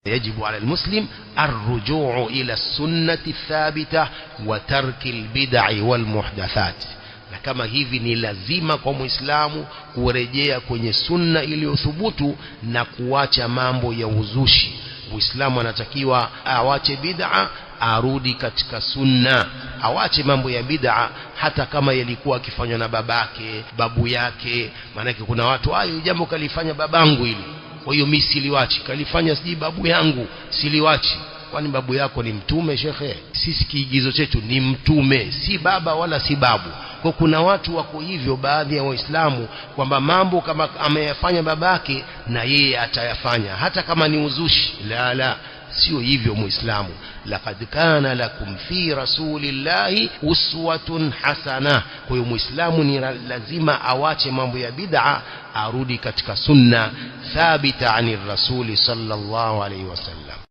يجب على المسلم الرجوع إلى السنة الثابتة وترك البدع والمحدثات. na kama hivi ni lazima kwa Muislamu kurejea kwenye sunna iliyothubutu na kuacha mambo ya uzushi. Muislamu anatakiwa awache bid'a, arudi katika sunna, awache mambo ya bid'a hata kama yalikuwa akifanywa na babake, babu yake. Maana kuna watu hayo jambo kalifanya babangu hili, kwa hiyo mimi siliwachi, kalifanya siji babu yangu siliwachi. Kwani babu yako ni mtume shekhe? Sisi kiigizo chetu ni mtume, si baba wala si babu. Kwa kuna watu wako hivyo, baadhi ya Waislamu, kwamba mambo kama ameyafanya babake na yeye atayafanya hata kama ni uzushi. La, sio hivyo Muislamu. Laqad kana lakum fi rasulillahi uswatun hasana. Kwa hiyo Muislamu ni lazima awache mambo ya bid'a, arudi katika sunna thabita anir rasuli sallallahu alaihi wasallam.